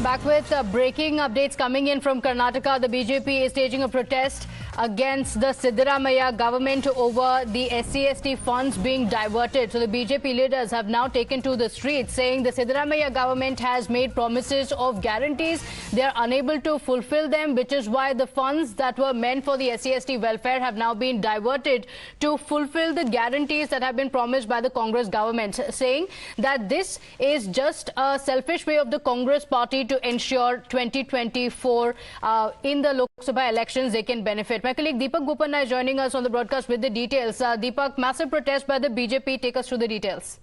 Back with breaking updates coming in from Karnataka. The BJP is staging a protest against the Siddaramaiah government over the SC/ST funds being diverted. So the BJP leaders have now taken to the streets saying the Siddaramaiah government has made promises of guarantees. They are unable to fulfill them, which is why the funds that were meant for the SC/ST welfare have now been diverted to fulfill the guarantees that have been promised by the Congress government, saying that this is just a selfish way of the Congress party to ensure 2024 in the Lok Sabha elections they can benefit. My colleague Deepak Bopanna is joining us on the broadcast with the details. Deepak, massive protest by the BJP. Take us through the details.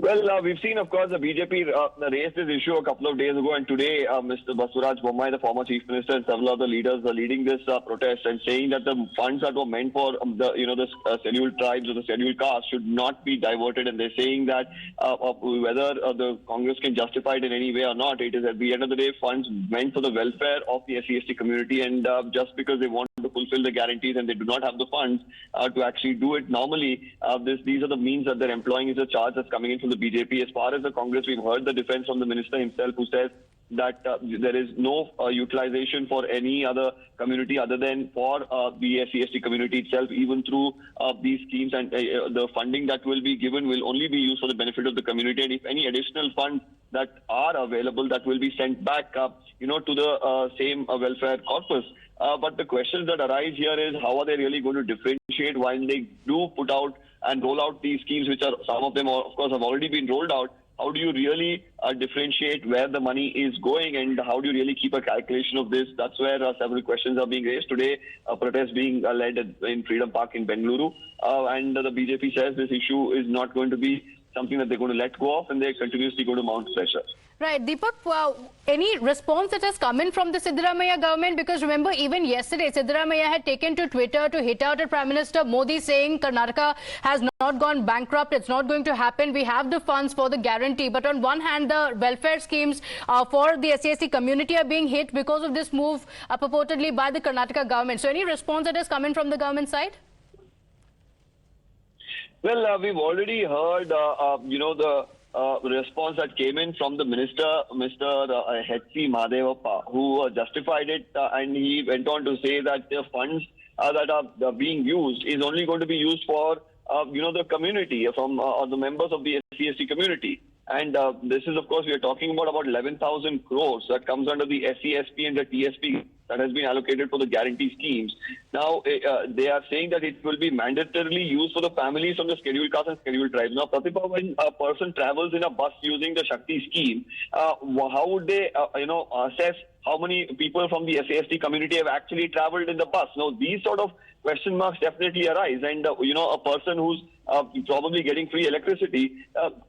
Well, we've seen, of course, the BJP raised this issue a couple of days ago, and today Mr. Basuraj Bommai, the former Chief Minister, and several other leaders are leading this protest and saying that the funds that were meant for the scheduled tribes or the scheduled castes should not be diverted. And they're saying that whether the Congress can justify it in any way or not, it is at the end of the day funds meant for the welfare of the SC/ST community, and just because they want to fulfill the guarantees and they do not have the funds to actually do it normally, these are the means that they're employing, is a charge that's coming in from the BJP. As far as the Congress, we've heard the defense from the minister himself, who says that there is no utilization for any other community other than for the SC/ST community itself, even through these schemes, and the funding that will be given will only be used for the benefit of the community. And if any additional funds that are available, that will be sent back to the same welfare corpus. But the questions that arise here is, how are they really going to differentiate when they do put out and roll out these schemes, which are, some of them, of course, have already been rolled out? How do you really differentiate where the money is going, and how do you really keep a calculation of this? That's where several questions are being raised. Today, a protest being led in Freedom Park in Bengaluru, and the BJP says this issue is not going to be something that they're going to let go of, and they're continuously going to mount pressure. Right. Deepak, any response that has come in from the Siddaramaiah government? Because remember, even yesterday, Siddaramaiah had taken to Twitter to hit out at Prime Minister Modi, saying Karnataka has not gone bankrupt. It's not going to happen. We have the funds for the guarantee. But on one hand, the welfare schemes for the SC/ST community are being hit because of this move purportedly by the Karnataka government. So any response that has come in from the government side? Well, we've already heard, the response that came in from the minister, Mr. H.C. Mahadevappa, who justified it, and he went on to say that the funds that are being used is only going to be used for, the community, from the members of the SC/ST community. And this is, of course, we are talking about 11,000 crores that comes under the SC/SP and the TSP that has been allocated for the guarantee schemes. Now, they are saying that it will be mandatorily used for the families from the scheduled castes and scheduled tribes. Now, Pratibha, when a person travels in a bus using the Shakti scheme, how would they, assess how many people from the SC/ST community have actually traveled in the bus? Now, these sort of question marks definitely arise. And, a person who's probably getting free electricity,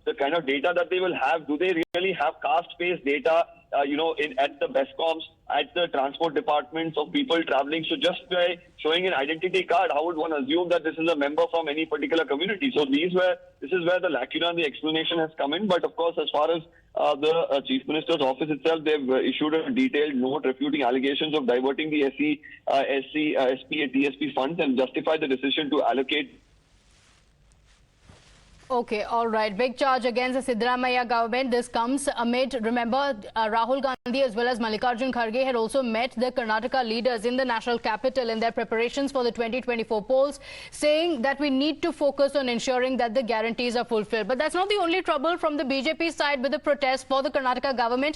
the kind of data that they will have, do they really have caste-based data, at the BESCOMs, at the transport departments of people traveling? So just by showing an identity card, how would one assume that this is a member from any particular community? So this is where the lacuna in the explanation has come in. But of course, as far as the Chief Minister's office itself, they've issued a detailed note refuting allegations of diverting the SC, SP and TSP funds, and justified the decision to allocate. Okay, all right. Big charge against the Siddaramaiah government. This comes amid, remember, Rahul Gandhi as well as Mallikarjun Kharge had also met the Karnataka leaders in the national capital in their preparations for the 2024 polls, saying that we need to focus on ensuring that the guarantees are fulfilled. But that's not the only trouble from the BJP side with the protest for the Karnataka government.